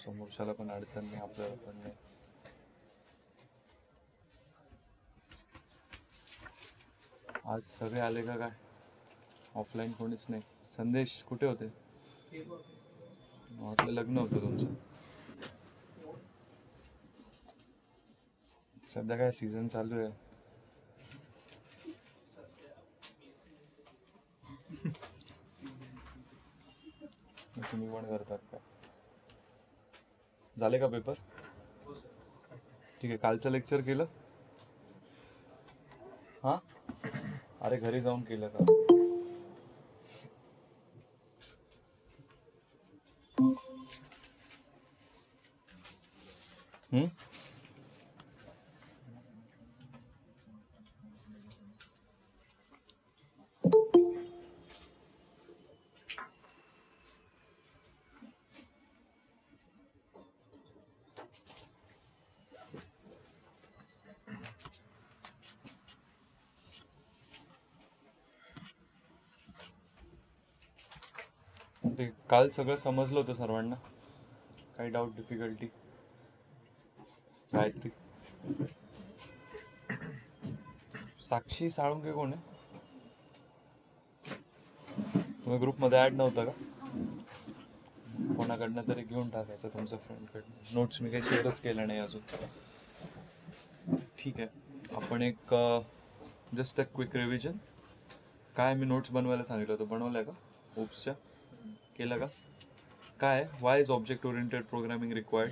समोरच्याला पण अडचण नाही, आपल्याला पण नाही. आज सगळे आले का काय? ऑफलाईन कोणीच नाही. संदेश कुठे होते? वाटलं लग्न होतं तुमचं. सध्या काय सीझन चालू आहे. मग तुम्ही पण करतात का? झाले का पेपर? ठीक आहे. कालचं लेक्चर केलं? हा, अरे घरी जाऊन केलं का? हम्म. ते काल सगळं समजलं होतं सर्वांना. काही डाऊट, डिफिकल्टी? गायत्री, साक्षी साळुंके कोण आहे? तुम्ही ग्रुपमध्ये ऍड नव्हता का? कोणाकडनं तरी घेऊन टाकायचं तुमच्या फ्रेंडकडनं. नोट्स मी काही शेअरच केल्या नाही अजून. ठीक आहे. आपण एक जस्ट अ क्विक रिव्हिजन. काय मी नोट्स बनवायला सांगितलं होतं, बनवलंय का? ओप्सच्या केलं का? काय Y is object oriented programming required?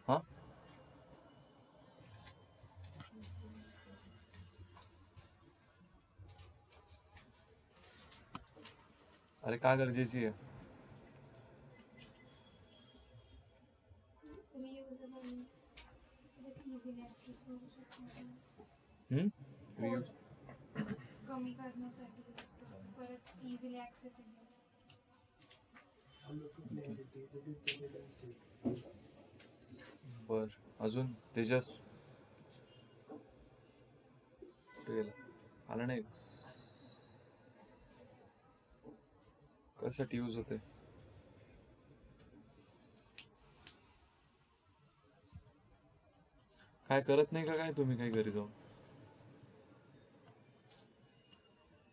हा, अरे का गरजेची आहे? हम्म, रियूज कमी करण्यासाठी परत इझिली ऍक्सेसिबल. बर, अजून तेजस कुठे गेला? आला नाही का? कशासाठी यूज होते? काय करत नाही का काय तुम्ही काही घरी जाऊन?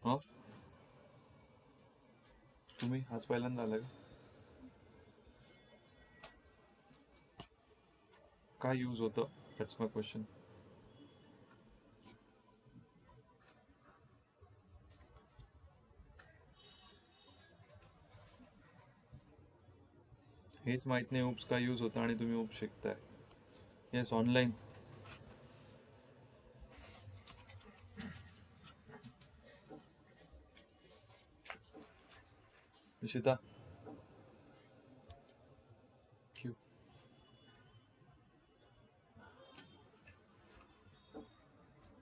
हा, तुम्ही आज पहिल्यांदा आला का? काय यूज होतं? That's my question. हेच माहित नाही उप्स काय यूज होतं आणि तुम्ही उप्स शिकताय. Yes, online. निशिता, क्यू.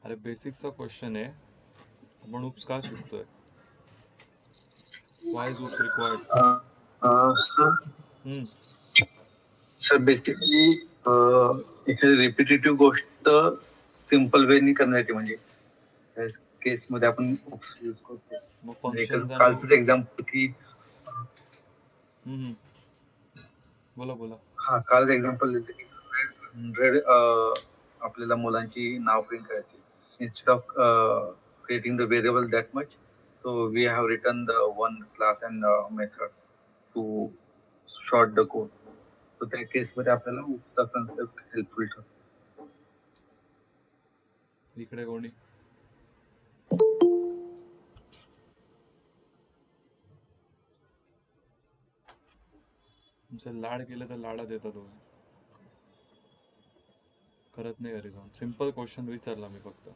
अरे बेसिकचा क्वेश्चन आहे, आपण उप्स का शिकतोय? Why is OOPs required? Hmm. Sir basically एखादी रिपिटेटिव्ह गोष्ट सिम्पल वेनी करण्यासाठी, म्हणजे केस मध्ये आपण यूज करतो. मग म्हणजे फंक्शन्स आणि कालच एक्झाम्पल की बोला बोला. हा, कालच एक्झाम्पल दिलं की 100 आपल्याला मुलांची नाव प्रिंट करायची. instead of creating the variable that much, so we have written the one class and method to short the code. So त्या केस मध्ये आपल्याला उपचा कन्सेप्ट हेल्पफुल ठरतो. इकडे कोणी? तुमचं लाड केलं तर लाडात येतात तुम्ही. करत नाही घरी जाऊन. सिम्पल क्वेश्चन विचारला मी फक्त,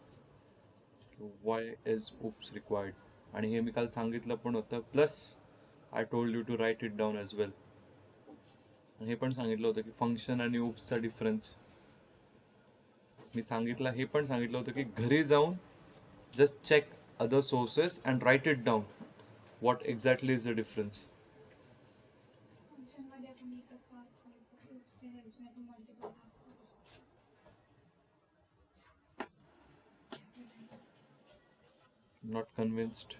वाय इज उप्स रिक्वायर्ड, आणि हे मी काल सांगितलं पण होतं. Plus I told you to write it down as well. हे पण सांगितलं होतं की फंक्शन आणि उप्सचा डिफरन्स मी सांगितलं. हे पण सांगितलं होतं की घरी जाऊन just check other sources and write it down what exactly is the difference. Function मध्ये आपण एकच टास्क करतो, ग्रुप्सच्या हेल्पने आपण मल्टिपल टास्क करू शकतो. Not convinced.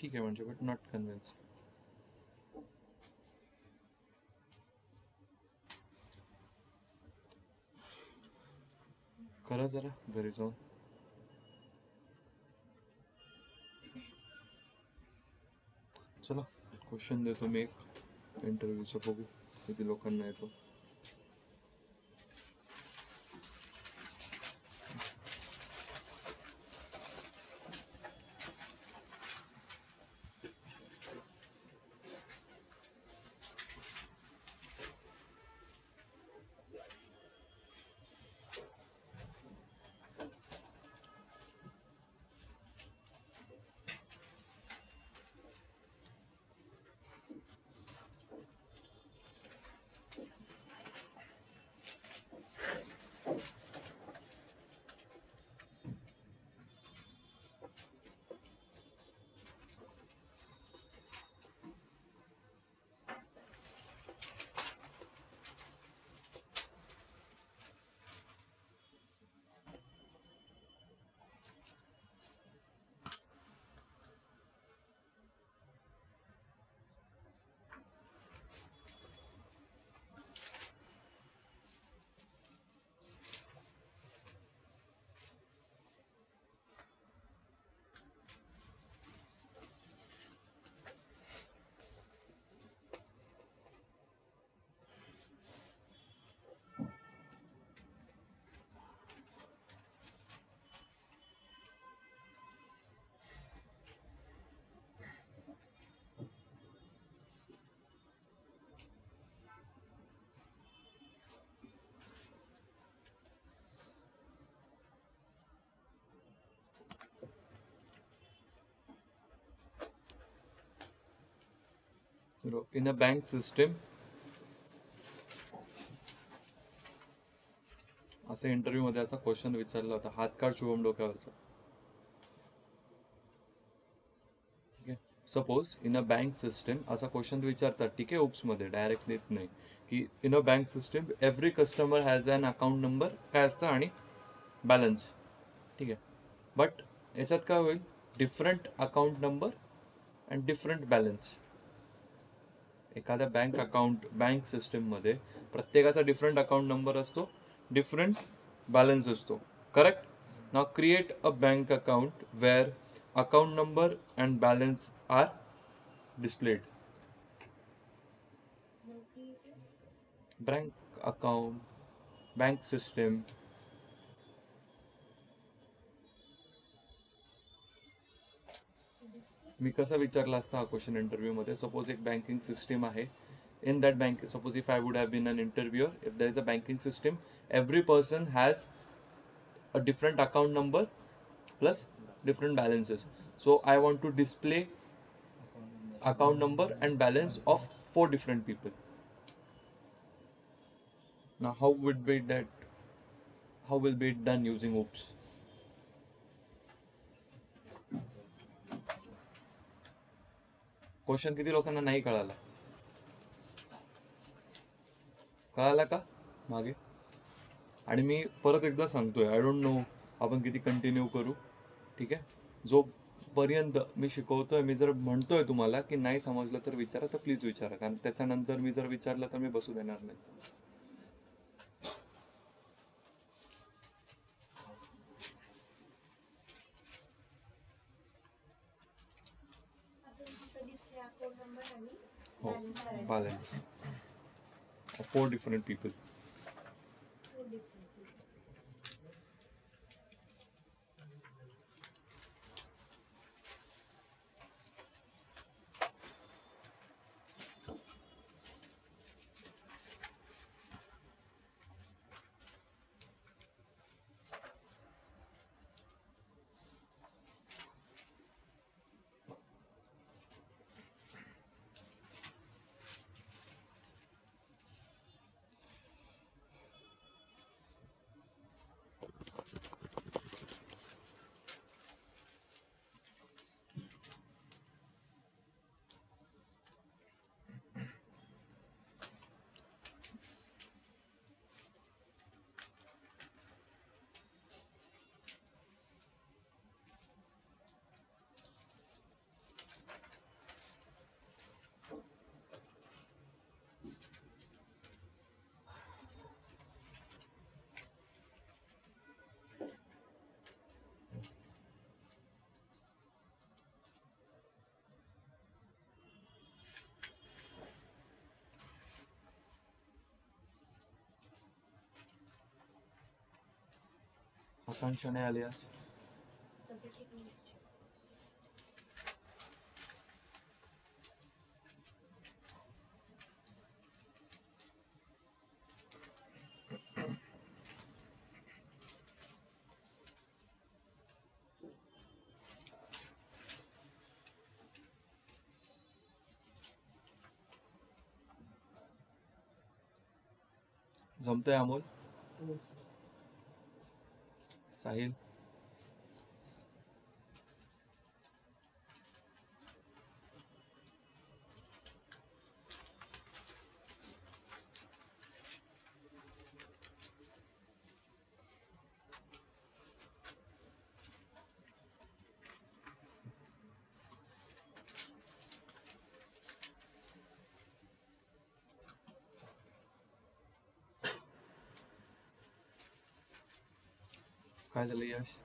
ठीक आहे म्हणजे बट नॉट कन्व्हिन्स. करा जरा घरी जाऊन. चला क्वेश्चन देतो मी एक इंटरव्ह्यूचा, बघू किती लोकांना येतो. In a bank system, असं इंटरव्ह्यू मध्ये असा क्वेश्चन विचारला होता, हात काढ शुभम डोक्यावरचा. ठीक आहे. Suppose in a bank system असा क्वेश्चन विचारतात, ठीक आहे, ओप्स मध्ये डायरेक्ट देत नाही की in a bank system every customer has an account number काय असतं आणि बॅलन्स. ठीक आहे. बट याच्यात काय होईल, different account number and different balance. एखाद्या बँक सिस्टम मध्ये प्रत्येकाचा डिफरंट अकाउंट नंबर असतो, डिफरंट बॅलन्स असतो. Correct. Now create a bank account where account number and balance are displayed. Bank account, bank system. मी कसा विचारला असता हा क्वेश्चन इंटरव्ह्यू मध्ये, सपोज एक बँकिंग सिस्टम आहे. In that bank, suppose if I would have been an interviewer, if there is a banking system, every person has a different account number plus different balances. So I want to display account number and balance of 4 different people. Now how would be that, how will be it done using OOPS? Question किती लोकांना नाही कळाला? कळाला का मागे? आणि मी परत एकदा सांगतोय, आय डोंट नो आपण किती कंटिन्यू करू. ठीक आहे. जो पर्यंत मी शिकवतोय, मी जर म्हणतोय तुम्हाला की नाही समजलं तर विचारा, तर प्लीज विचारा, कारण त्याच्यानंतर मी जर विचारलं तर मी बसू देणार नाही. हो, balance 4 different people. Kanchan alias जमतंय अमोल साहिल काय झालं यश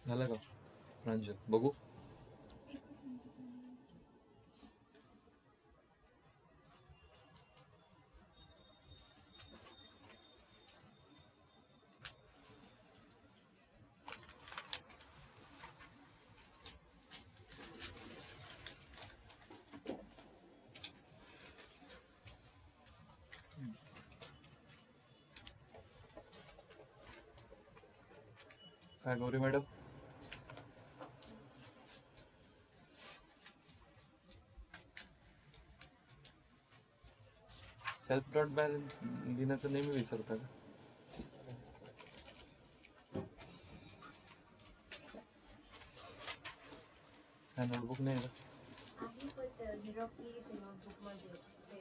झालं का प्रांजल बघू एकच मिनिट. काय Gauri madam self dot balance लिहिण्याचं नेहमी विसरता का काय नोटबुक नाही आहे का आहे पण झेरॉक्स लिहिते नोटबुक मध्ये ते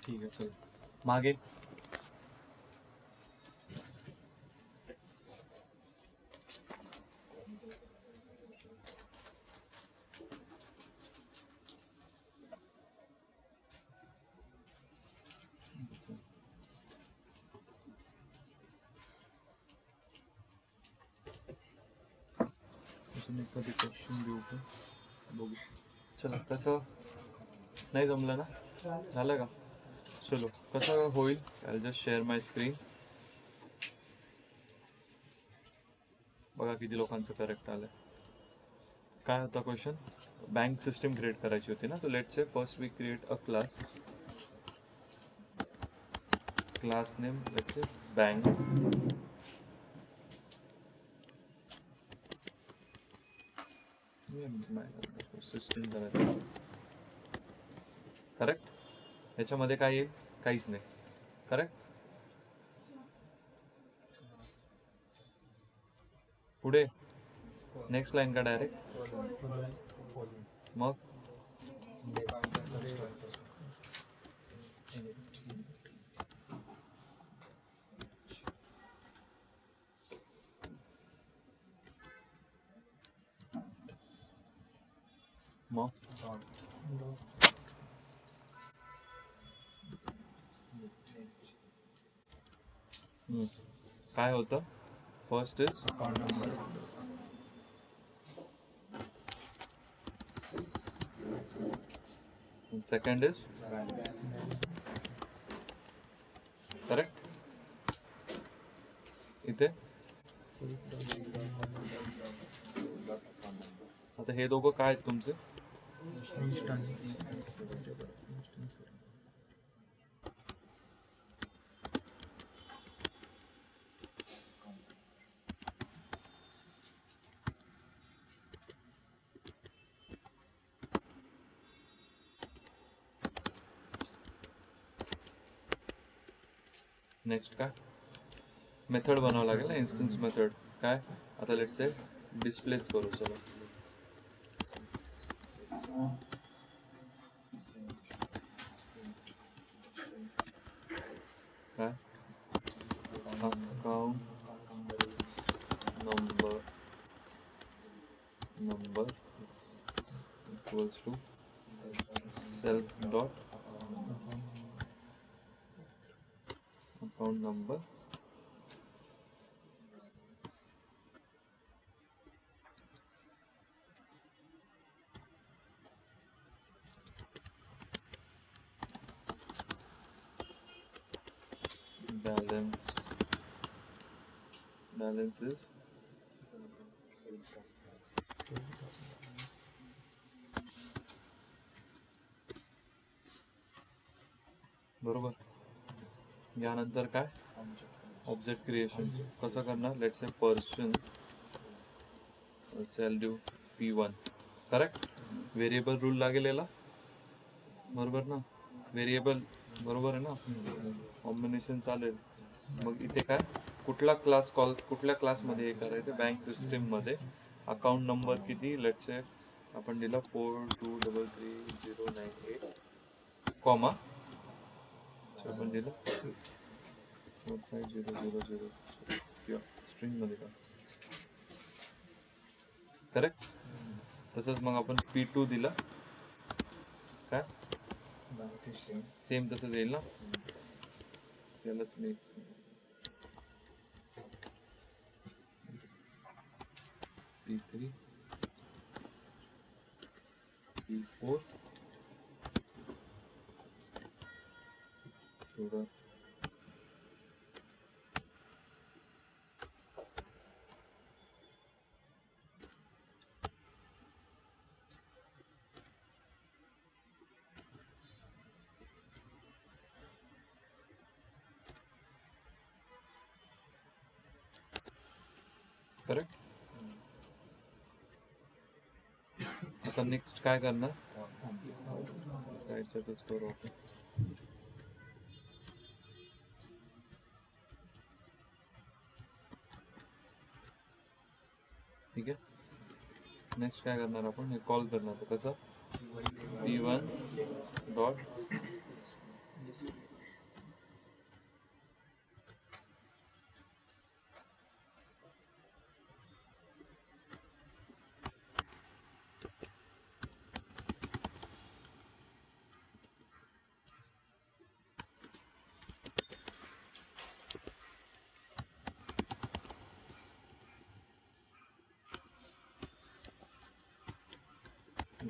ठीक आहे चल मागे अजून एखादी क्वेश्चन देऊ का बघू चला कसं नाही जमलं ना झालं का चलो कसं होईल I just share my screen बघा किती लोकांचं करेक्ट आलंय काय होता क्वेश्चन बँक सिस्टम क्रिएट करायची होती ना तो let's say first we create a class name let's say bank system करायचं करेक्ट याच्यामध्ये काय येईल काहीच नाही करेक्ट पुढे नेक्स्ट लाईन का डायरेक्ट मग मग काय होतं first is second is correct इथे आता हे दोघं काय आहेत तुमचे नेक्स्ट काय मेथड बनावं लागेल ना, इन्स्टन्स मेथड. काय आता लेट्स से डिस्प्लेच करू. चलो काय account number equals to self dot account number balance is बरोबर. यानंतर काय ऑब्जेक्ट क्रिएशन कसं करणार. Let's say person value p1 correct. Variable rule लागेल याला, बरोबर ना. व्हेरिएबल बरोबर आहे ना, कॉम्बिनेशन चालेल. मग इथे काय कुठला क्लास कॉल कुठल्या क्लासमध्ये हे करायचं. बँक सिस्टीम मध्ये अकाउंट नंबर किती लेट्स से आपण दिला 423309 कॉमा आपण दिलं 45000 किंवा स्ट्रिंग मध्ये का करेक्ट. तसंच मग आपण p2 दिला काय सेम तसंच येईल ना. त्यालाच मी p3 p4 थोडं करेक्ट. आता नेक्स्ट काय करणार याच्यातच करू आपण. ठीक आहे. नेक्स्ट काय करणार आपण हे कॉल करणार. तर कसं p1 डॉट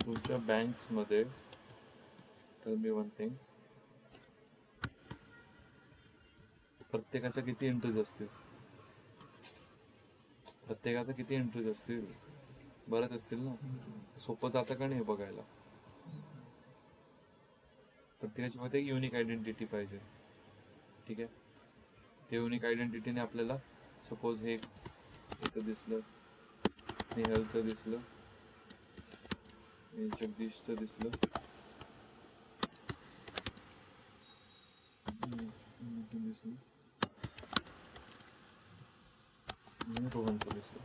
तुमच्या बँक्स मध्ये टेल मी वन थिंग प्रत्येकाच्या किती एंट्रीज असतील. प्रत्येकाच्या किती एंट्रीज असतील. बरेच असतील ना. सोपं जातं का नाही हे बघायला. प्रत्येकाची फक्त एक युनिक आयडेंटिटी पाहिजे. ठीक आहे. ते युनिक आयडेंटिटीने आपल्याला सपोज हे याचं दिसलं स्नेहलचं दिसलं जगदीशचं दिसलं दिसलं रोहनचं दिसलं.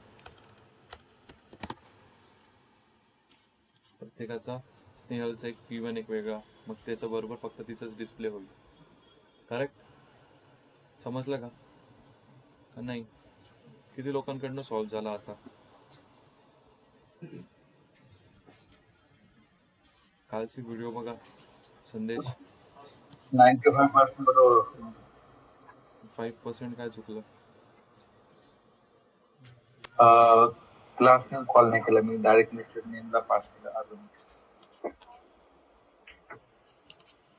प्रत्येकाचा स्नेहलचा एक p1 एक वेगळा. मग त्याच्या बरोबर फक्त तिचाच डिस्प्ले होईल. करेक्ट. समजलं का नाही. किती लोकांकडनं सॉल्व्ह झाला असा. कालची व्हिडिओ बघा. संदेश 95% बरोबर. 5% काय चुकलं. क्लासने कॉल नाही केला मी. डायरेक्ट मिस्टर नेमला पास केला. अजून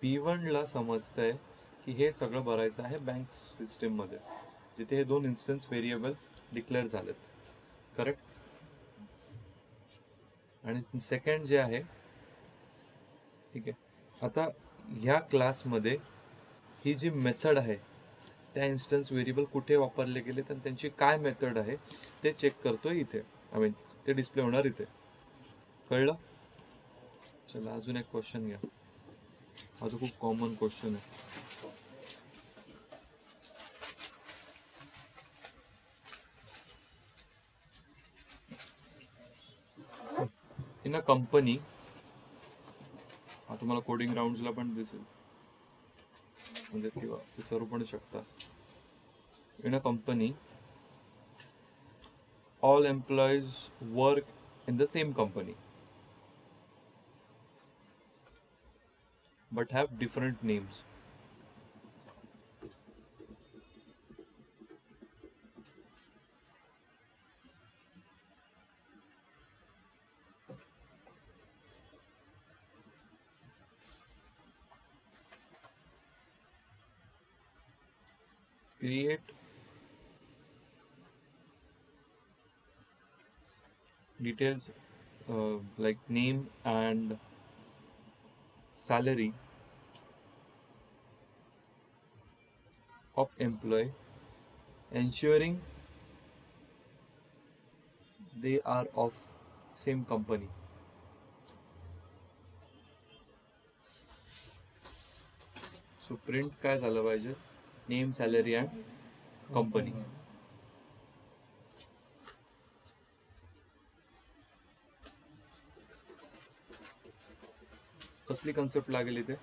p1 ला समजतंय की हे सगळं भरायचं आहे बँक सिस्टीम मध्ये जिथे हे दोन इन्स्टन्स व्हेरिएबल डिक्लेअर झालेत. करेक्ट. आणि सेकंड जे आहे ठीक आहे. आता ह्या क्लासमध्ये ही जी मेथड आहे त्या इन्स्टन्स व्हेरिएबल कुठे वापरले गेले तर त्यांची काय मेथड आहे ते चेक करतोय इथे. आय मीन ते डिस्प्ले होणार इथे. कळलं. चला अजून एक क्वेश्चन घ्या. हा तो खूप कॉमन क्वेश्चन आहे. इन अ कंपनी, हा तुम्हाला कोडिंग राउंड्सला पण दिसेल, म्हणजे किंवा विचारू पण शकता. In a company all employees work in the same company but have different names. Create details like name and salary of employee, ensuring they are of same company. So print काय झालं पाहिजे? Name, salary and company. कसली concept लागेल इथे?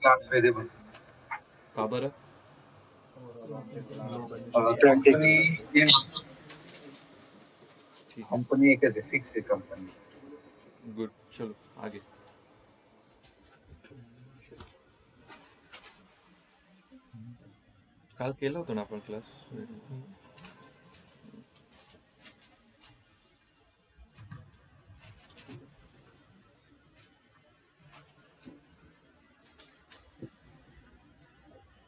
Class variable. का बरं? Company ठीक आहे, कंपनी एकच आहे, फिक्स आहे कंपनी. गुड. चलो आगे. काल केलं होतं ना आपण क्लास?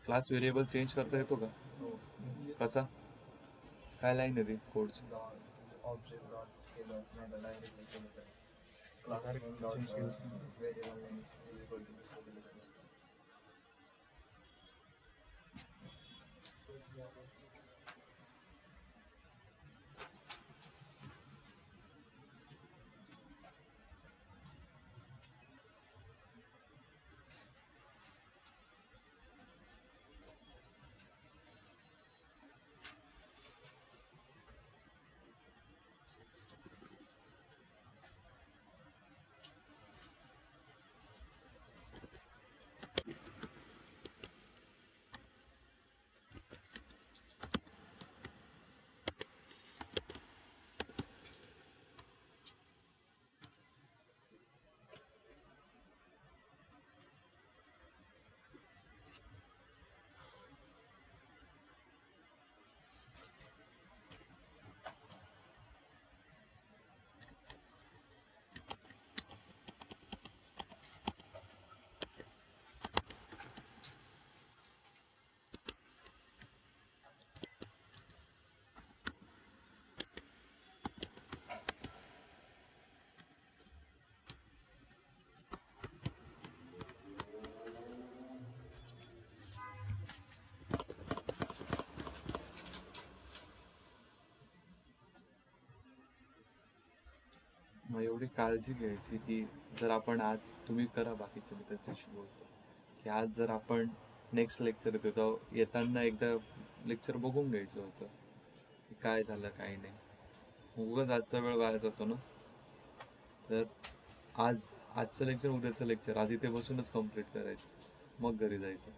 क्लास व्हेरिएबल चेंज करता येतो का? कसा? काय लाईन आहे ती कोडची? मग एवढी काळजी घ्यायची की जर आपण आज, तुम्ही करा बाकीचे, मी त्याच्याशी बोलतो, की आज जर आपण नेक्स्ट लेक्चर येतो तर येताना एकदा लेक्चर बघून घ्यायचं होतं की काय झालं काय नाही. उगाच आजचा वेळ वाया जातो ना. तर आजचं लेक्चर उद्याचं लेक्चर आज इथे बसूनच कम्प्लीट करायचं, मग घरी जायचं.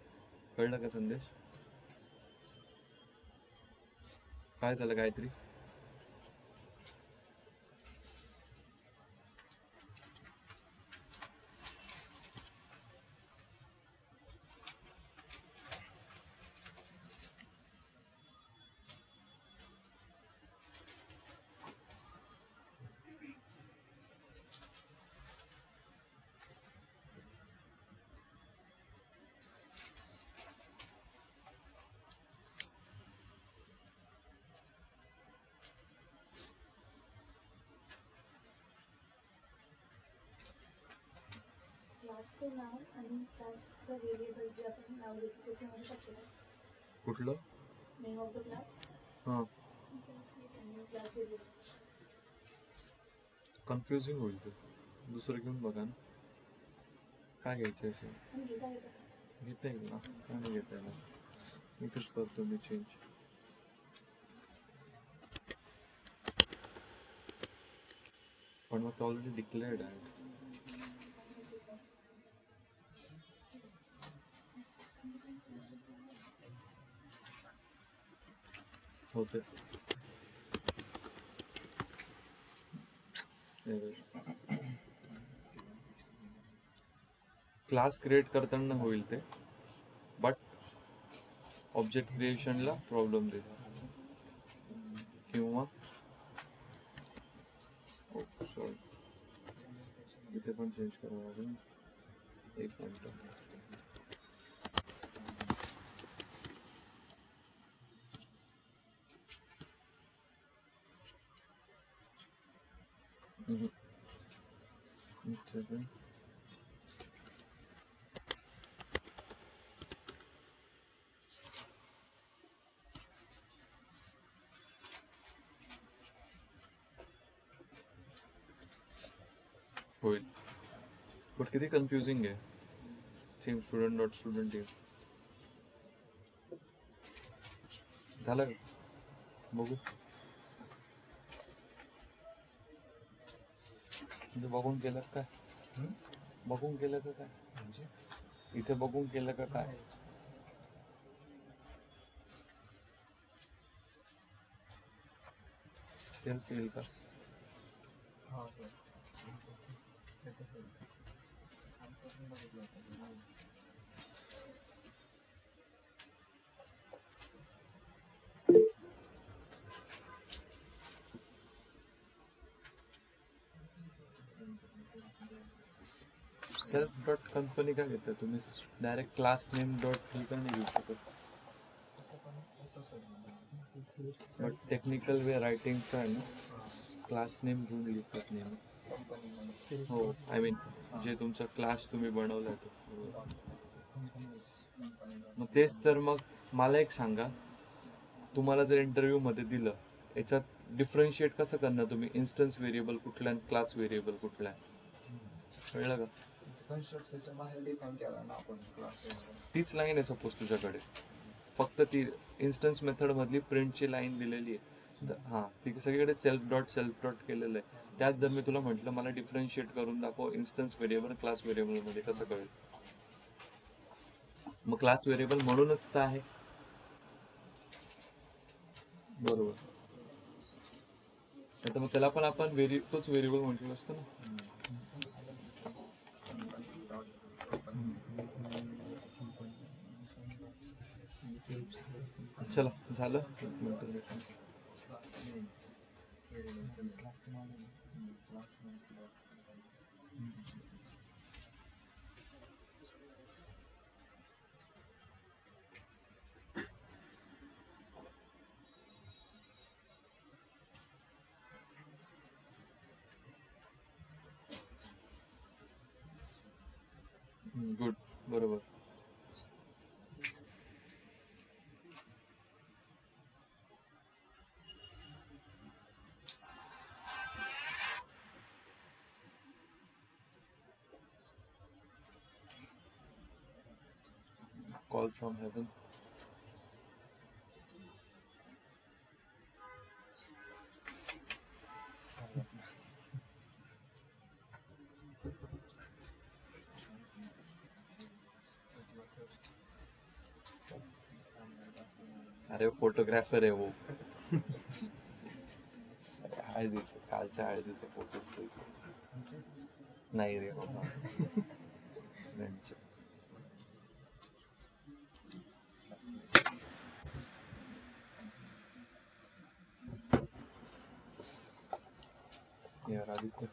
कळलं का संदेश? काय झालं गायत्री? क्लासचं नाव आणि क्लासचं व्हेरिएबल जे आपण नाव देतो ते सांगू शकतो का? कुठलं? नेम ऑफ द क्लास हां, आणि क्लास व्हेरिएबल. कन्फ्युजिंग होईल ते. दुसरं घेऊन बघा ना. काय घ्यायचं असेल पण घेता येतं का? घेता येईल ना, काय नाही घेता येणार. इथेच करतो मी चेंज. पण मग ऑलरेडी डिक्लेअर्ड आहे. होते क्लास क्रिएट करताना होईल ते, बट ऑब्जेक्ट क्रिएशनला प्रॉब्लेम देईल किंवा सॉरी इथे पण चेंज करावं लागेल. एक मिनिट. एक सेकंड. होईल, बट किती कन्फ्युजिंग आहे. Same student dot student team झालं का? बघू म्हणजे बघून केलं का काय? बघून केलं का काय? म्हणजे इथे बघून केलं का काय? सेल्फ येईल का? सेल्फ डॉट कंपनी का घेता तुम्ही? Direct class name dot free का नाही घेऊ शकत? बट टेक्निकल वे रायटिंगचं आहे ना, क्लास नेम घेऊन लिहितात नेहमी. हो, आय मीन जे तुमचा क्लास तुम्ही बनवलाय तो. मग तेच तर. मग मला एक सांगा, तुम्हाला जर इंटरव्ह्यू मध्ये दिलं, याच्यात डिफरन्शिएट कसं करणार तुम्ही? इन्स्टन्स व्हेरिएबल कुठला आहे, क्लास व्हेरिएबल कुठला आहे? कळलं का? तीच लाईन आहे सपोज तुझ्याकडे, फक्त ती इन्स्टन्स मेथड मधली प्रिंटची लाईन दिलेली आहे. हा, ती सगळीकडे सेल्फ डॉट केलेलं आहे. त्यात जर मी तुला म्हटलं मला डिफरन्शिएट करून दाखव इन्स्टन्स व्हेरिएबल क्लास व्हेरिएबल मध्ये, कसं कळेल? मग क्लास व्हेरिएबल म्हणूनच तर आहे. बरोबर. आता मग त्याला पण आपण तोच व्हेरिएबल म्हटलं असतं ना. चला झालं. गुड. बरोबर. Call from heaven. अरे फोटोग्राफर आहे वो. हळदीचे, कालच्या हळदीचे फोटोज घ्यायचे. नाही रे बाबा, फ्रेंडचे. यार आदित्य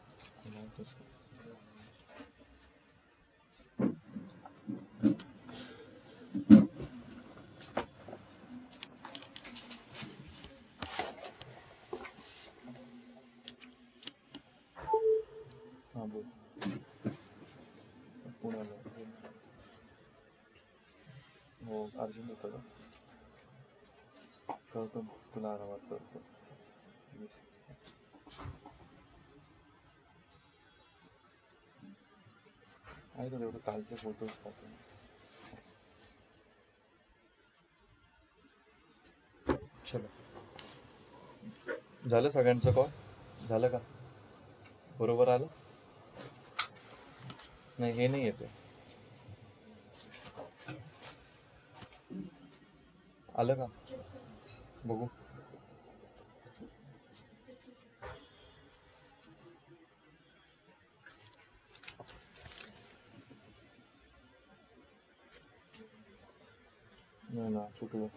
हा बोल. पुण्याला. हो, अर्जंट होतं का? करतो तुला आरामात करतो. आहे का तेवढं कालचे फोटोज पाहतो. चलो, झालं सगळ्यांचं कॉल? झालं का? बरोबर आलं? नाही हे नाही येते. आलं का? बघू. नाही ना, चुकलं.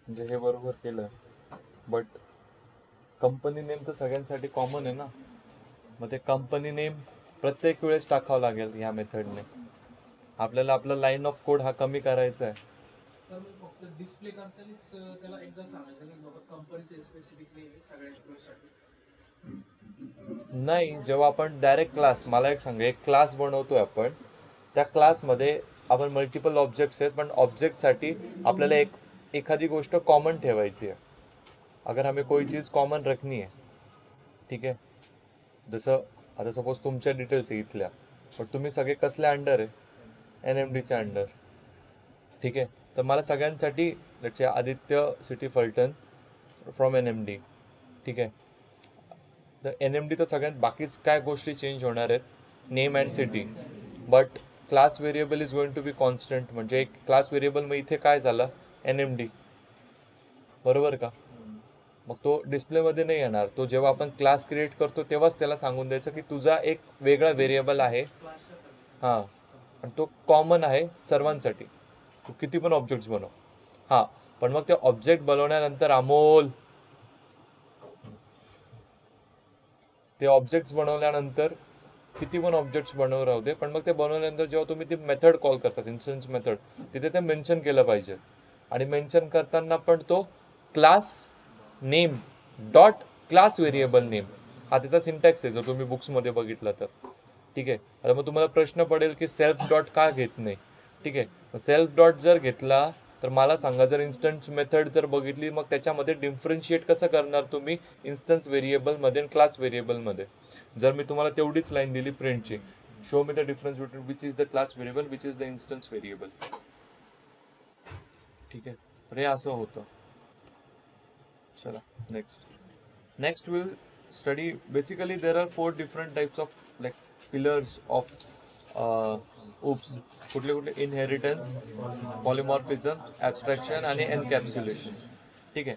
म्हणजे हे बरोबर केलं, बट कंपनी नेम तर सगळ्यांसाठी कॉमन आहे ना. मग ते कंपनी नेम प्रत्येक वेळेस टाकावं लागेल ह्या मेथडने. आपल्याला आपला लाईन ऑफ कोड हा कमी करायचा आहे. तर मग फक्त डिस्प्ले करतानाच त्याला एकदा सांगायचं की बाबा कंपनीचे स्पेसिफिक नाही आहे सगळ्या एम्प्लॉईसाठी. नाही, जेव्हा आपण डायरेक्ट क्लास, मला एक सांगा, एक क्लास बनवतोय आपण, त्या क्लासमध्ये आपण मल्टिपल ऑब्जेक्ट्स आहेत, पण ऑब्जेक्टसाठी आपल्याला एखादी गोष्ट कॉमन ठेवायची आहे. अगर हमें कोई चीज कॉमन रखनी है, ठीक आहे, जसं आता सपोज तुमच्या डिटेल्स आहे इथल्या, पण तुम्ही सगळे कसल्या अंडर आहे, NMDच्या अंडर, ठीक आहे. तर मला सगळ्यांसाठी let's say Aditya city Phaltan from NMD, ठीक आहे. तर NMD तर सगळ्यात बाकीच काय गोष्टी चेंज होणार आहेत, name and city, but class variable is going to be constant. म्हणजे एक क्लास व्हेरिएबल मग इथे काय झालं, NMD, बरोबर का? मग तो डिस्प्लेमध्ये नाही येणार. तो जेव्हा आपण क्लास क्रिएट करतो तेव्हाच त्याला सांगून द्यायचं की तुझा एक वेगळा व्हेरिएबल आहे, क्लासच्या खाली. हां, आणि तो कॉमन आहे सर्वांसाठी. तू किती पण ऑब्जेक्ट्स बनव. हां, पण मग ते ऑब्जेक्ट बनवल्यानंतर अमोल, ते ऑब्जेक्ट्स बनवल्यानंतर किती पण ऑब्जेक्ट्स बनवू राहू दे, पण मग ते बनवल्यानंतर जेव्हा तुम्ही ती मेथड कॉल करतात, इन्स्टन्स मेथड, तिथे ते मेन्शन केलं पाहिजे. आणि मेन्शन करताना पण तो class name dot class variable name हा त्याचा सिंटॅक्स आहे, जर तुम्ही बुक्समध्ये बघितलं तर, ठीक आहे. आता मग तुम्हाला प्रश्न पडेल की सेल्फ डॉट का घेत नाही, ठीक आहे. सेल्फ डॉट जर घेतला तर मला सांगा, जर इन्स्टन्स मेथड जर बघितली, मग त्याच्यामध्ये डिफरन्शिएट कसं करणार तुम्ही इन्स्टन्स व्हेरिएबल मध्ये आणि क्लास व्हेरिएबल मध्ये. जर मी तुम्हाला तेवढीच लाईन दिली प्रिंटची, show me the difference between which is the class variable, which is the instance variable, ठीक आहे. तर हे असं होतं. चला next we'll study, basically there are 4 different types of like pillars of oops, कुठले इनहेरिटन्स, पॉलिमॉर्फिझम, ॲब्स्ट्रॅक्शन आणि encapsulation, ठीक आहे.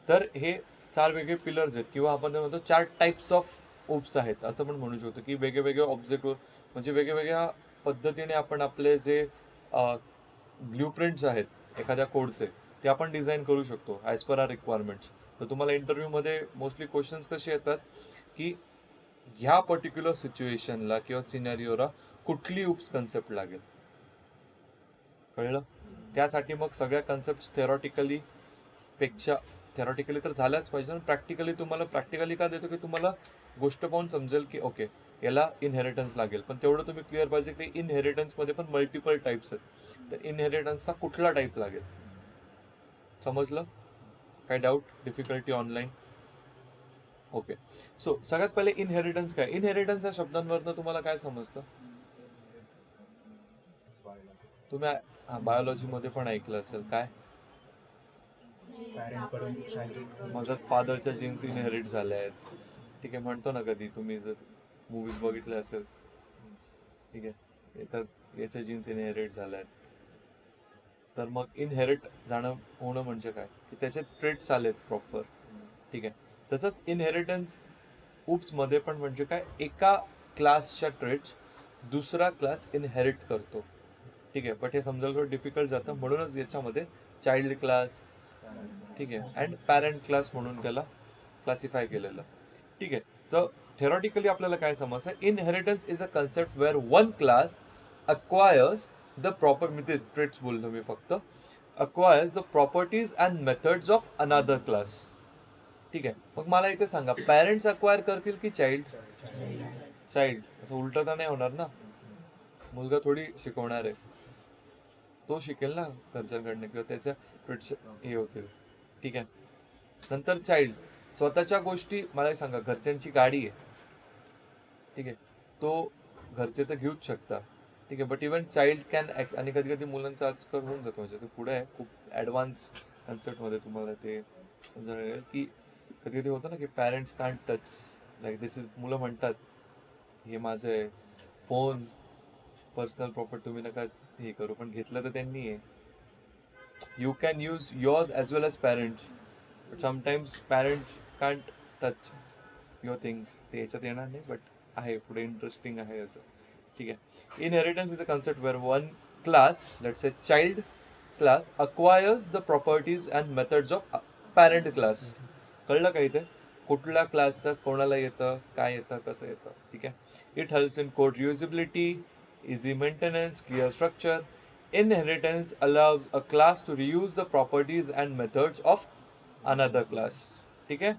तर हे 4 वेगळे पिलर्स आहेत, किंवा आपण ते म्हणतो 4 टाइप्स ऑफ ओप्स आहेत असं पण म्हणू शकतो, की वेगवेगळ्या ऑब्जेक्टवर म्हणजे वेगवेगळ्या पद्धतीने आपण आपले जे ब्ल्यूप्रिंट्स आहेत एखाद्या कोडचे, ते आपण डिझाईन करू शकतो ॲज पर आर रिक्वायरमेंट्स. तर तुम्हाला इंटरव्ह्यूमध्ये मोस्टली क्वेश्चन्स कसे येतात की ह्या पर्टिक्युलर सिच्युएशनला किंवा सिनॅरिओला कुठली उप्स कन्सेप्ट लागेल, कळलं? त्यासाठी मग सगळ्या कन्सेप्ट थेरॉटिकली तर झाल्याच पाहिजे, पण प्रॅक्टिकली तुम्हाला प्रॅक्टिकली का देतो की तुम्हाला गोष्ट पाहून समजेल की ओके याला इनहेरिटन्स लागेल, पण तेवढं तुम्ही क्लिअर पाहिजे की इनहेरिटन्स मध्ये पण मल्टिपल टाइप्स आहेत, तर इनहेरिटन्सचा कुठला टाइप लागेल. समजलं? काय doubt, difficulty online? Okay. So सगळ्यात पहिले इनहेरिटन्स काय. इनहेरिटन्स या शब्दांवरनं तुम्हाला काय समजतं? तुम्ही बायोलॉजी मध्ये पण ऐकलं असेल, काय माझ्या फादरच्या जीन्स इनहेरिट झाल्या आहेत, ठीक आहे. म्हणतो ना कधी तुम्ही जर मूवीज बघितले असेल, ठीक आहे, तर याच्या जीन्स इनहेरिट झाल्या आहेत. तर मग इनहेरिट होणं म्हणजे काय, की त्याचे ट्रेट्स आलेत प्रॉपर, ठीक आहे. तसंच इनहेरिटन्स उप्स मध्ये पण म्हणजे काय, एका क्लासच्या ट्रेट्स दुसरा क्लास इनहेरिट करतो, ठीक आहे. बट हे समजायला थोडं डिफिकल्ट जातं, म्हणूनच याच्यामध्ये चाइल्ड क्लास, ठीक आहे, अँड पॅरेंट क्लास म्हणून त्याला क्लासिफाय केलेलं, ठीक आहे. तर थेरॉटिकली आपल्याला काय समजतं, inheritance is a concept where one class acquires the proper, मी ते ट्रेट्स बोललो मी फक्त, acquires the properties and methods of another class, ठीक आहे. मग मला इथे सांगा, पॅरेंट्स अक्वायर करतील की चाइल्ड? असं उलट तर नाही होणार ना, मुलगा थोडी शिकवणार आहे, तो शिकेल ना घरच्यांकडनं, किंवा त्याच्या ट्रेट्स हे होतील, ठीक आहे. नंतर चाइल्ड स्वतःच्या गोष्टी, मला सांगा, घरच्यांची गाडी आहे, ठीक आहे, तो घरचे तर घेऊच शकता, ठीक आहे, बट इव्हन चाइल्ड कॅन, आणि कधी कधी मुलांचं आजकाल होऊन जातं, म्हणजे ते पुढे आहे खूप ऍडव्हान्स कन्सेप्ट मध्ये, तुम्हाला ते समजायला की कधी कधी होतं ना की parents can't touch like this is, मुलं म्हणतात हे माझं आहे, फोन पर्सनल प्रॉपर्टी तुम्ही नका हे करू, पण घेतलं तर त्यांनी आहे. You can use yours as well as parents, but sometimes parents can't touch your things. ते याच्यात येणार नाही, but आहे पुढे इंटरेस्टिंग आहे असं. ठीक आहे. Inheritance is a concept where one class, let's say child class, acquires the properties and methods of parent class. कळलं का इथे? कुठल्या क्लासचं कोणाला येतं, काय येतं, कसं येतं. ठीक आहे. It helps in code reusability, easy maintenance, clear structure. Inheritance allows a class to reuse the properties and methods of another class. ठीक है?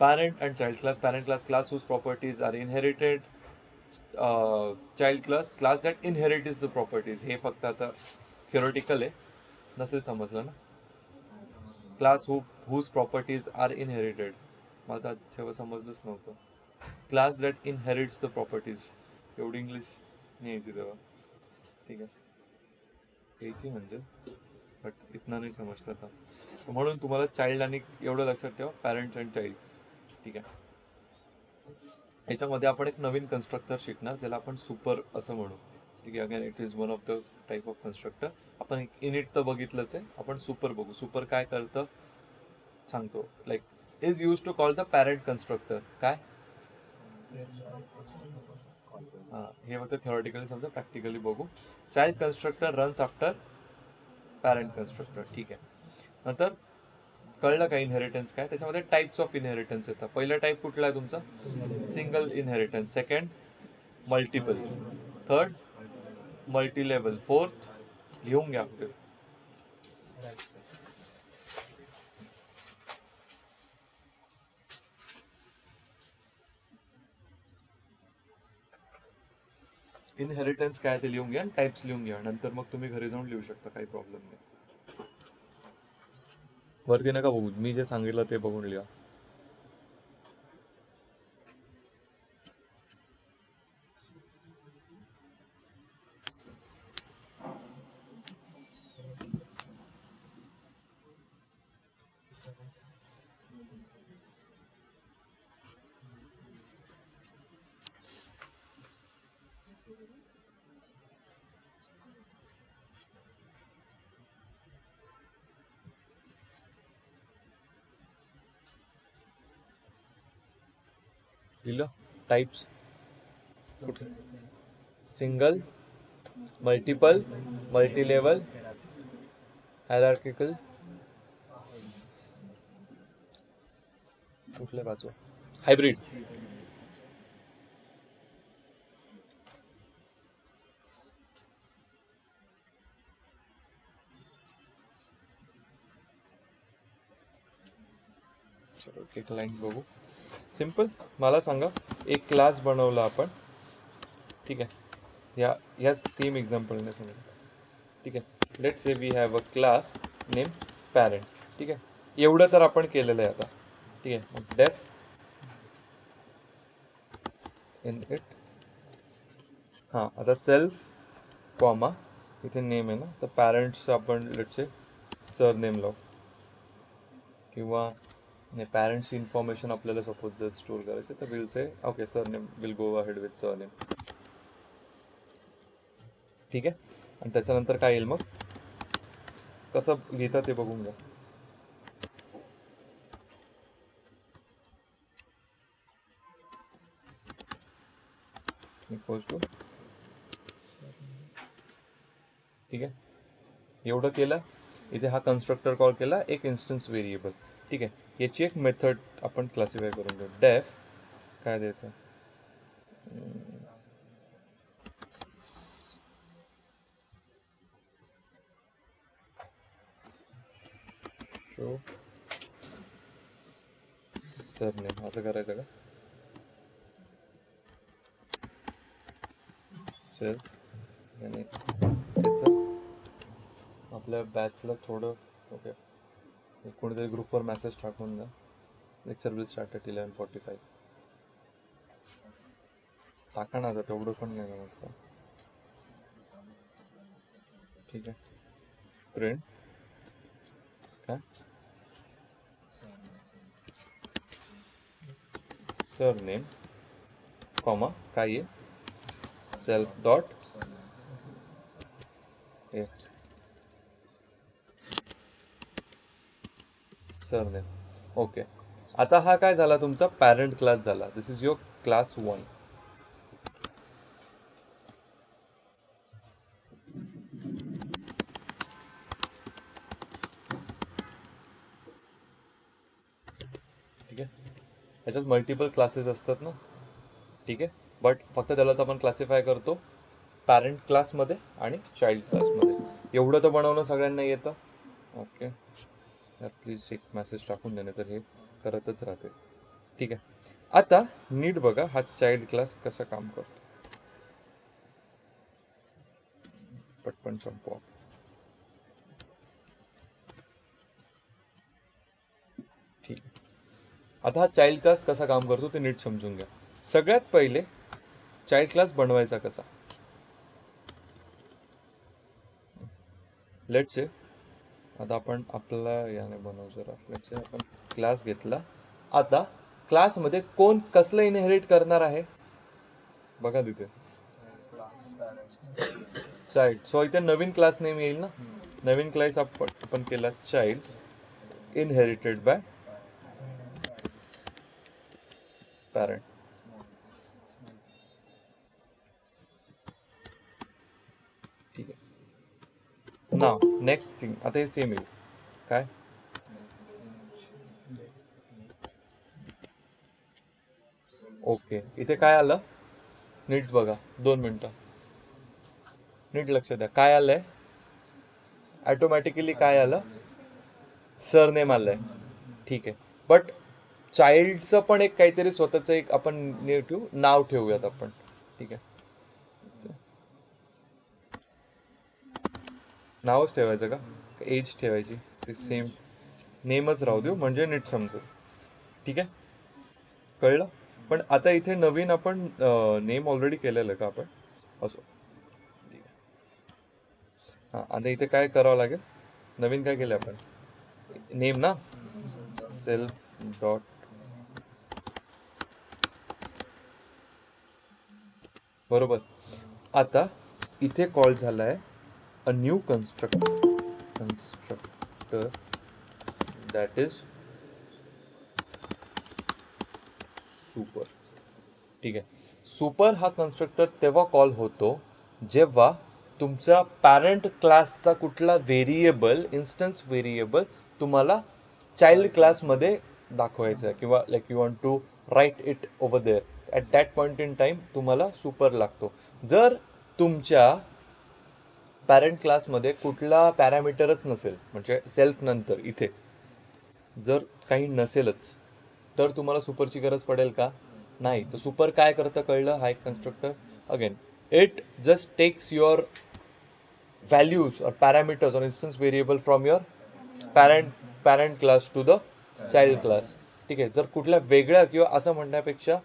Parent and child class. Parent class whose properties are inherited. Child class that inherits the properties. हे फक्त आता theoretical आहे, नसेल समजलं ना. Class whose properties are inherited. मला तर तेव्हा समजलंच नव्हतं. Class that inherits the properties. एवढी इंग्लिश नाही यायची तेव्हा. ठीक आहे. यायची म्हणजे, बट इतना नाही समजता था. म्हणून तुम्हाला चाइल्ड आणि एवढं लक्षात ठेवा, पॅरेंट्स अँड चाइल्ड. ठीक आहे. याच्यामध्ये आपण एक नवीन कन्स्ट्रक्टर शिकणार ज्याला आपण सुपर असं म्हणू. ठीक आहे. Again it is one of the type of constructor. आपण एक इनिट तर बघितलंच आहे, आपण सुपर बघू. सुपर काय करतं सांगतो. Like is use to call the parent constructor. काय हे फक्त थिओरिटिकली समजा, प्रॅक्टिकली बघू. Child constructor runs after parent constructor. ठीक आहे. नंतर कळलं का इनहेरिटन्स काय. त्याच्यामध्ये टाइप्स ऑफ इनहेरिटन्स येतात. पहिला टाइप कुठला आहे तुमचा? Single inheritance. Second multiple. Third multi level. Fourth लिहून घ्या कुठे. इनहेरिटन्स काय ते लिहून घ्या आणि टाइप्स लिहून घ्या. नंतर मग तुम्ही घरी जाऊन लिहू शकता, काही प्रॉब्लेम नाही. वरती नका बघू, मी जे सांगितलं ते बघून लिहा. लिहिलं टाइप्स कुठले? Single, multiple, multi level, hierarchical. कुठले वाचू? हायब्रिड. चलो एक लाईन बघू. सिंपल. मला सांगा, एक क्लास बनवला आपण. ठीक आहे. या सेम एक्झाम्पलने समजा. ठीक आहे. Let's say we have a class name parent. ठीक आहे. एवढं तर आपण केलेलं आहे आता. ठीक आहे. मग डेफ इन इट. हां, आता सेल्फ कॉमा इथे नेम आहे ना, तर पॅरेंट्स आपण लेट्स से सर नेम लावू, किंवा नाही, पॅरेंट्सची इन्फॉर्मेशन आपल्याला सपोज जर स्टोर करायचं तर will say okay sir name will go ahead with sir name. ठीक आहे. आणि त्याच्यानंतर काय येईल मग, कसं लिहिता ते बघून घ्या. Equals to. ठीक आहे. एवढं केलं. इथे हा कन्स्ट्रक्टर कॉल केला, एक इन्स्टन्स व्हेरिएबल. ठीक आहे. याची एक मेथड आपण क्लासिफाय करून घेऊ. डेफ काय द्यायचं, शो सरनेम असं करायचं का. सर आणि त्याचं आपल्या बॅचला थोडं ओके कोणीतरी ग्रुपवर मेसेज टाकून द्या, लेक्चर विल स्टार्ट ॲट 11:45. टाका ना, आता तेवढं पण नाही म्हटलं. ठीक आहे. प्रिंट काय सरनेम कॉमा काय आहे सेल्फ डॉट सरनेम. ओके, आता हा काय झाला तुमचा पॅरेंट क्लास झाला. दिस इज युअर क्लास 1. ठीक आहे, याच्यात मल्टिपल क्लासेस असतात ना. ठीक आहे, बट फक्त त्यालाच आपण क्लासिफाय करतो पॅरेंट क्लासमध्ये आणि चाइल्ड क्लासमध्ये. एवढं तर बनवणं सगळ्यांना येतं. ओके, प्लीज एक मेसेज टाकून देणे तर हे करतच राहते. ठीक आहे, आता नीट बघा हा चाइल्ड क्लास कसं काम करतो. पटपण संपवा. ठीक आहे, आता हा चाइल्ड क्लास कसा काम करतो ते नीट समजून घ्या. सगळ्यात पहिले चाइल्ड क्लास बनवायचा कसा. लेट्स से आता आपण आपला याने बनवू जरा. लेट्स से आपण क्लास घेतला. आता क्लासमध्ये कोण कसलं इनहेरिट करणार आहे बघा तिथे चाइल्ड. सो इथे नवीन क्लास नेम येईल ना. नवीन क्लास आपण केला चाइल्ड इनहेरिटेड बाय पॅरेंट. ठीक आहे, नाव नेक्स्ट थिंग आता हे सेम येईल काय. ओके, इथे काय आलं नीट बघा 2 मिनिटं नीट लक्ष द्या. काय आलंय ऑटोमॅटिकली काय आलं सरनेम आलंय. ठीक आहे, बट चाइल्डचं पण एक काहीतरी स्वतःच एक आपण नेटिव्ह नाव ठेवूयात आपण. ठीक आहे, नावच ठेवायचं का एज ठेवायची ते सेम नेमच राहू देऊ म्हणजे नीट समजेल. ठीक आहे, कळलं. पण आता इथे नवीन आपण नेम ऑलरेडी केलेलं का आपण असो. ठीक आहे, हा आता इथे काय करावं लागेल. नवीन काय केलं आपण नेम ना सेल्फ डॉट बरोबर. आता इथे कॉल झालाय a new constructor that is super. ठीक आहे, सुपर हा कन्स्ट्रक्टर तेव्हा कॉल होतो जेव्हा तुमचा पॅरेंट क्लासचा कुठला व्हेरिएबल इन्स्टन्स व्हेरिएबल तुम्हाला चाइल्ड क्लासमध्ये दाखवायचा आहे किंवा like you want to write it over there. At that point in time तुम्हाला सुपर लागतो. जर तुमच्या पॅरेंट क्लासमध्ये कुठला पॅरामीटरच नसेल म्हणजे सेल्फ नंतर इथे जर काही नसेलच तर तुम्हाला सुपरची गरज पडेल का नाही. तर सुपर काय करतं कळलं. हा एक constructor again it just takes your values और पॅरामीटर्स और instance variable from your parent class to the child class. ठीक आहे, जर कुठल्या वेगळ्या किंवा असं म्हणण्यापेक्षा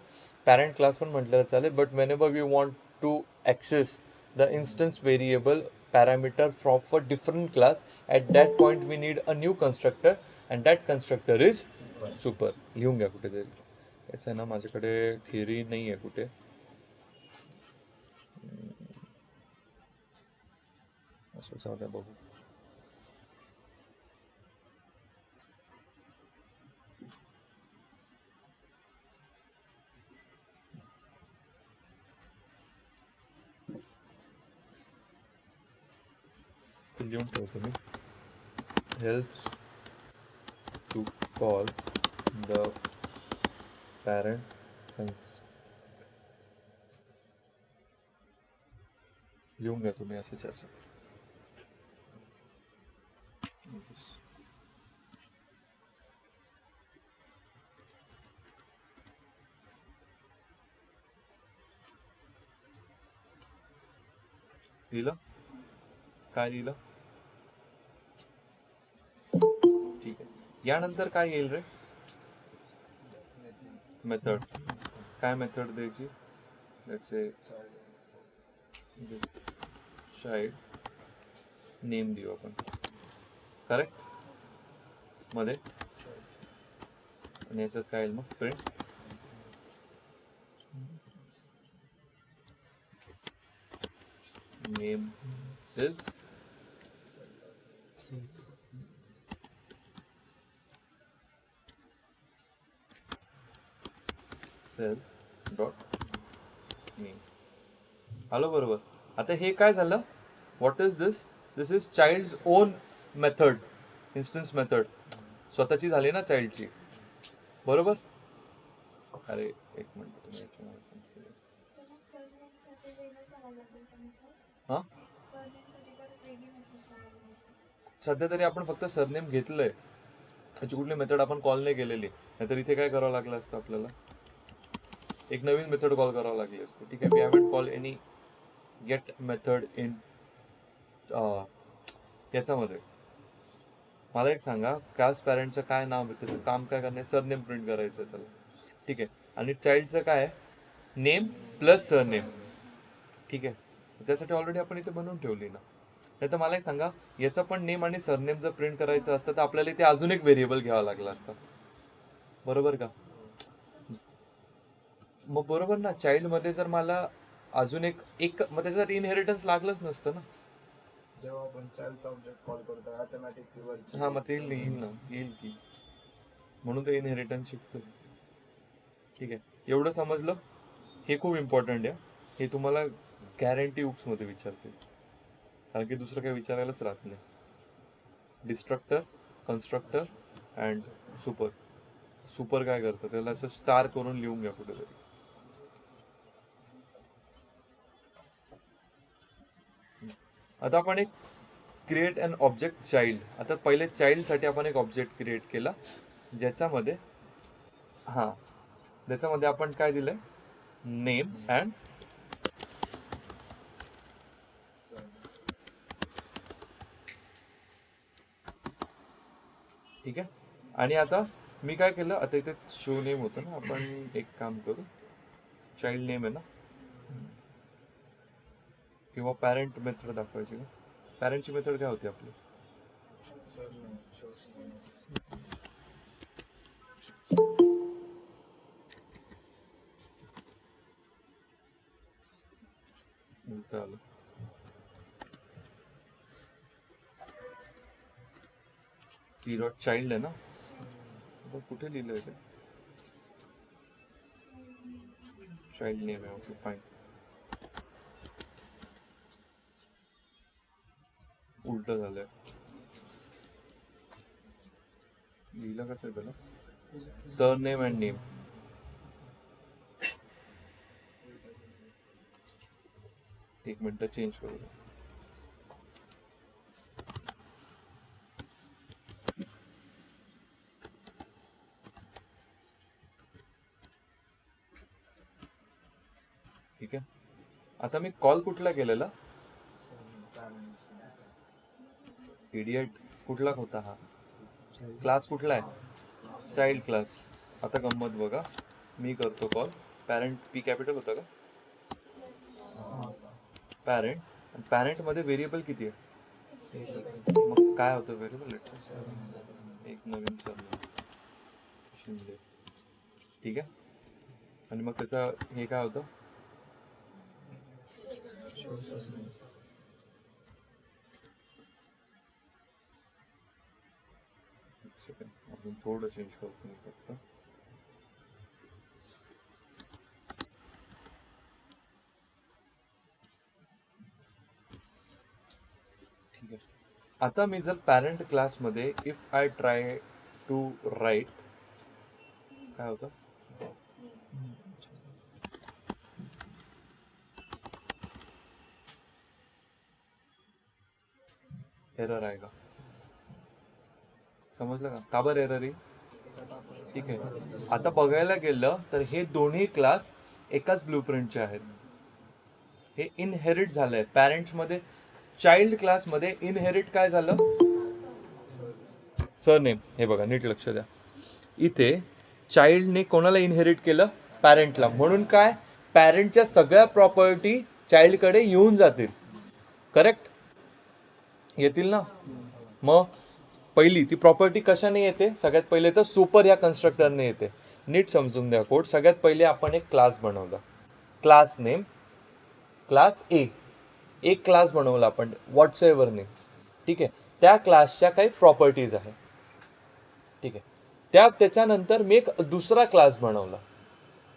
पॅरेंट क्लास पण म्हटलं चालेल. But whenever we want to access the instance variable parameter from for different class, at that point we need a new constructor and that constructor is super. लिहून घ्या कुठेतरी. याचं ना माझ्याकडे थिअरी नाही आहे कुठे. असं जाऊ द्या बघू. लिहून ठेवतो मी. helps to call the parent लिहून घ्या तुम्ही असंच असं. लिहिलं काय लिहिलं. ठीक आहे, यानंतर काय येईल रे मेथड. काय मेथड द्यायची. लेट्स से चाइल्ड नेम देऊ आपण करेक्ट मध्ये आणि याच्यात काय येईल मग print name is cell dot name. आलो बरोबर. आता हे काय झालं? What is this? This is child's own method, instance method. स्वतःची झाली ना चाइल्डची, बरोबर? अरे एक मिनिट, तुम्ही याच्यामध्ये पण केलं. सर मग सरनेम साठी वेगळं करावं लागेल का method? हा, सरनेम साठी परत वेगळी method करावी लागेल. सध्या तरी आपण फक्त सरनेम घेतलंय, त्याची कुठली मेथड आपण कॉल नाही केलेली. नाहीतर इथे काय करावं लागलं असतं आपल्याला, एक नवीन मेथड कॉल करावं लागली असते. ठीक आहे, we haven't call any get method in याच्यामध्ये. मला एक सांगा, क्लास पॅरेंटचं काय नाव आहे, त्याचं काम काय करणे, सरनेम प्रिंट करायचं आहे त्याला. ठीक आहे, आणि चाइल्डचं काय आहे, नेम प्लस सरनेम. ठीक आहे, त्यासाठी ऑलरेडी आपण इथे बनवून ठेवली ना. नाही तर मला एक सांगा, याचं पण नेम आणि सरनेम जर प्रिंट करायचं असतं तर आपल्याला इथे अजून एक व्हेरिएबल घ्यावा लागला असता, बरोबर का? मग बरोबर ना, चाइल्ड मध्ये जर मला अजून एक मग त्याच्यासाठी इनहेरिटन्स लागलंच नसतं ना. जेव्हा आपण चाइल्डचा ऑब्जेक्ट कॉल करतो ऑटोमॅटिकली वरची हा, मग ते येईल ना, येईल की, म्हणून ते इनहेरिटन्स शिकतोय. ठीक आहे, एवढं समजलं. हे खूप इम्पॉर्टंट आहे, हे तुम्हाला गॅरंटी उप्स मध्ये विचारतील, कारण की दुसरं काही विचारायलाच राहत नाही. Destructor, constructor and super. Super काय करतं, त्याला असं स्टार करून लिहून घ्या कुठेतरी. आता आपण एक क्रिएट अन ऑब्जेक्ट चाइल्ड. आता पहिले चाइल्ड साठी आपण एक ऑब्जेक्ट क्रिएट केला, ज्याच्यामध्ये आपण काय दिलंय, नेम अँड ठीक आहे. आणि आता मी काय केलं, आता इथे शो नेम होतं ना, आपण एक काम करू, चाइल्ड नेम आहे ना, किंवा पॅरेंट मेथड दाखवायची का? पॅरेंटची मेथड काय होती आपली, आलं सी डॉट चाइल्ड आहे ना. कुठे लिहिलंय ते, चाइल्ड नेम आहे. ओके फाईन, उलट झालंय. लिहिलं कसं आहे त्याला, सर नेम अँड नेम. एक मिनिट चेंज करू. ठीक आहे, आता मी कॉल कुठला केलेला, इडियट, कुठला होता हा क्लास, कुठला आहे, चाइल्ड क्लास. आता गंमत बघा, मी करतो कॉल, पॅरेंट पी कॅपिटल होता का, पॅरेंट. पॅरेंट मध्ये व्हेरिएबल किती आहे, मग काय होतं व्हेरिएबल, एक नवीन सरनेम शिंदे. ठीक आहे, आणि मग त्याचा हे काय होतं, अजून थोडं चेंज करतो मी फक्त. ठीक आहे, आता मी जर पॅरेंट क्लास मध्ये if I try to write, काय होतं, एरर आहे का, समजलं का बरं एरर आहे. ठीक आहे, आता बघायला गेलं तर हे दोन्ही क्लास एकाच ब्लूप्रिंटचे आहेत. हे इनहेरिट झालंय पॅरेंट्स मध्ये. चाइल्ड क्लास मध्ये इनहेरिट काय झालं, सरनेम. हे बघा नीट लक्ष द्या, इथे चाइल्डने कोणाला इनहेरिट केलं, पॅरेंटला. म्हणून काय, पॅरेंटच्या सगळ्या प्रॉपर्टी चाइल्डकडे येऊन जातील. करेक्ट, येतील ना. मग पहिली ती प्रॉपर्टी कशाने येते, सगळ्यात पहिले तर सुपर या कन्स्ट्रक्टरने येते. नीट समजून द्या कोड. सगळ्यात पहिले आपण एक क्लास बनवला, क्लास नेम क्लास ए. एक क्लास बनवला आपण व्हॉट्सएव्हरने, ठीक आहे. त्या क्लासच्या काही प्रॉपर्टीज आहे, ठीक आहे. त्याच्यानंतर मी एक दुसरा क्लास बनवला.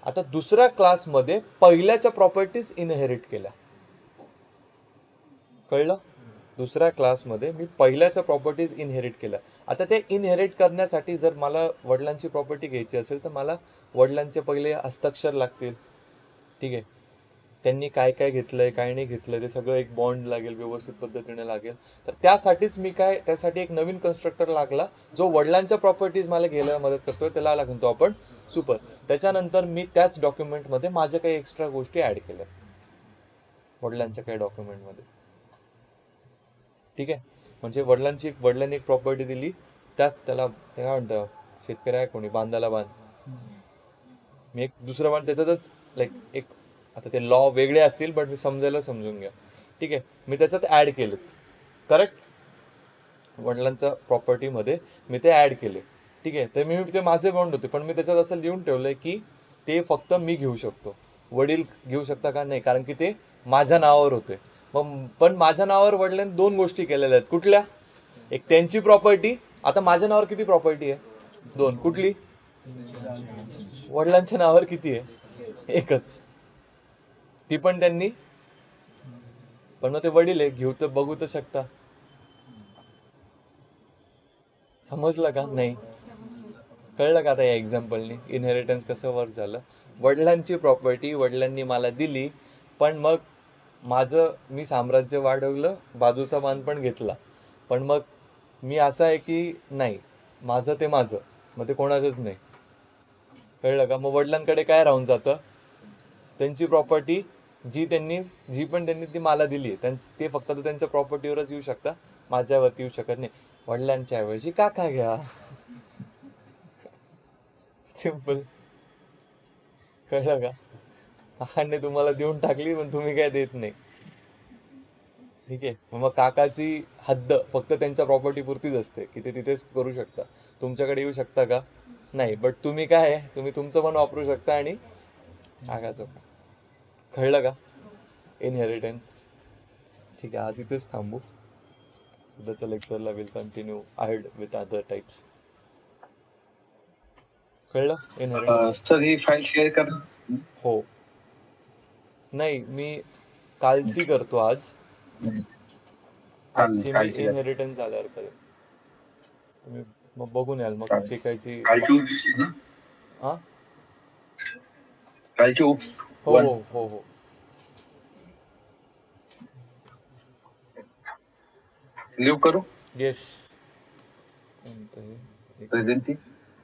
आता दुसऱ्या क्लासमध्ये पहिल्याच्या प्रॉपर्टीज इनहेरिट केल्या. कळलं? दुसऱ्या क्लासमध्ये मी पहिल्याच्या प्रॉपर्टीज इनहेरिट केल्या. आता ते इनहेरिट करण्यासाठी जर मला वडिलांची प्रॉपर्टी घ्यायची असेल तर मला वडिलांचे पहिले हस्ताक्षर लागतील, ठीक आहे. त्यांनी काय काय घेतलंय काय नाही घेतलंय ते सगळं एक बॉन्ड लागेल, व्यवस्थित पद्धतीने लागेल. तर त्यासाठीच मी त्यासाठी एक नवीन कन्स्ट्रक्टर लागला जो वडिलांच्या प्रॉपर्टीज मला घ्यायला मदत करतोय, त्याला म्हणतो आपण सुपर. त्याच्यानंतर मी त्याच डॉक्युमेंटमध्ये माझ्या काही एक्स्ट्रा गोष्टी ऍड केल्या वडिलांच्या काही डॉक्युमेंटमध्ये, ठीक आहे. म्हणजे वडिलांनी एक प्रॉपर्टी दिली, त्याच त्याला काय म्हणतं, शेतकरी आहे कोणी बांधायला बांध, मी एक दुसरं बांध त्याच्यातच लाईक एक, आता ते लॉ वेगळे असतील बट मी समजायला समजून घ्या, ठीक आहे. मी त्याच्यात ऍड केलेत, करेक्ट. वडिलांच्या प्रॉपर्टीमध्ये मी ते ऍड केले, ठीक आहे. तर मी ते माझे बॉन्ड होते, पण मी त्याच्यात असं लिहून ठेवलंय की ते फक्त मी घेऊ शकतो, वडील घेऊ शकता का नाही, कारण की ते माझ्या नावावर होते. मग पण माझ्या नावावर वडिलांनी दोन गोष्टी केलेल्या आहेत. कुठल्या? एक त्यांची प्रॉपर्टी. आता माझ्या नावावर किती प्रॉपर्टी आहे? दोन. कुठली? वडिलांच्या नावावर किती आहे? एकच. ती पण त्यांनी, पण मग ते वडील आहे, घेऊ तर बघू तर शकता. समजलं का? नाही कळलं का आता या एक्झाम्पलनी इनहेरिटन्स कसं वर्क झालं? वडिलांची प्रॉपर्टी वडिलांनी मला दिली, पण मग मी साम्राज्य वाढवलं, बाजूचा मान पण घेतला, पण मग मी असं आहे की नाही, माझं ते माझं, मग ते कोणाचंच नाही. कळलं का? मग वडिलांकडे काय राहून जातं? त्यांची प्रॉपर्टी जी पण त्यांनी ती मला दिली, ते फक्त त्यांच्या प्रॉपर्टीवरच येऊ शकता, माझ्यावरती येऊ शकत नाही. वडिलांच्या ऐवजी काका घ्या, सिंपल. कळलं का? काकांनी तुम्हाला देऊन टाकली पण तुम्ही काय देत नाही, ठीक आहे. मग काकाची हद्द फक्त त्यांच्या प्रॉपर्टी पुरतीच असते की ते तिथेच करू शकता, तुमच्याकडे येऊ शकता का? नाही. बट तुम्ही काय आहे, तुम्ही तुमचं पण वापरू शकता आणि काकाचं पण. कळलं का? इनहेरिटन्स. ठीक आहे, आज इथेच थांबू. उद्याच्या लेक्चरला will continue ahead with other types. कळलं इनहेरिटन्स? सर ही फाईल शेअर कर. हो. नाही, मी कालची करतो आज. आजची मी कालची इनहेरिटन्स झाल्यावर करेन. तुम्ही मग बघून याल मग चालेल. शिकायची. कालची हा, कालची उप्स हो वन हो हो हो. लिव्ह करू येस. कोणतं हे? प्रेझेंटी.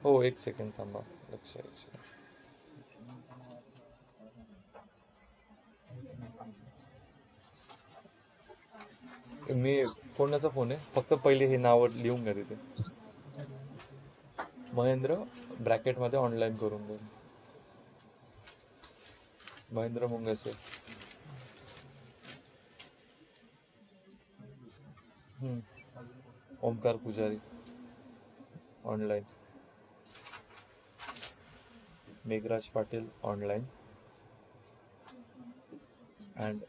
हो, एक सेकंड थांबा. एक सेकंड. मी कोणाचा फोन आहे? फक्त पहिले हे नाव लिहून घ्या तिथे. महेंद्र ब्रॅकेटमध्ये ऑनलाईन करून दे. महेंद्र मुंगसे. ओमकार पुजारी online. Meghraj Patil online. And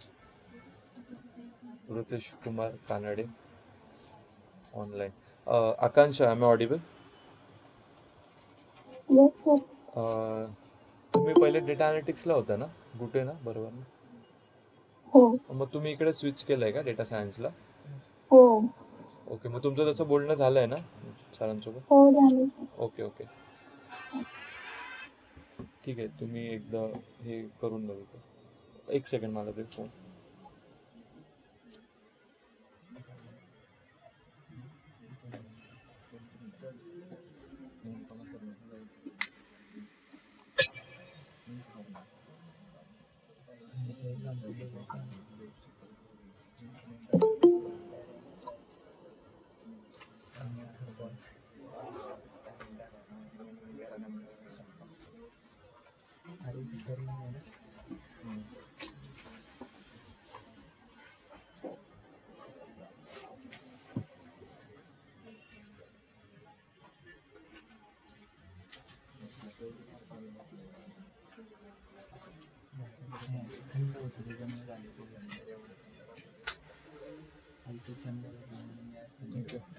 Riteish Kumar Kanade online. Akanksha, I am audible? Yes sir. तुम्ही पहिले डेटा अनालिटिक्सला होता ना, गुटे ना, बरोबर ना? हो मग तुम्ही इकडे स्विच केलंय का डेटा सायन्सला? हो ओके, मग तुमचं तसं बोलणं झालंय ना सरांसोबत? हो झाले. ओके ओके, ठीक आहे. तुम्ही एकदा हे करून बघितलं. एक सेकंड, मला ते फोन.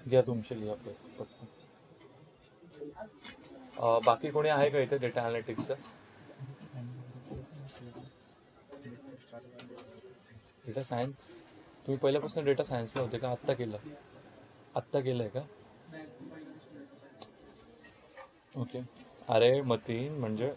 घ्या तुमचे लिहा फक्त. बाकी कोणी आहे का इथे डेटा अनालिटिक्सचं? डेटा सायन्स तुम्ही पहिल्यापासून डेटा सायन्सला होते का? आत्ता केलंय का? ओके. अरे मतीन म्हणजे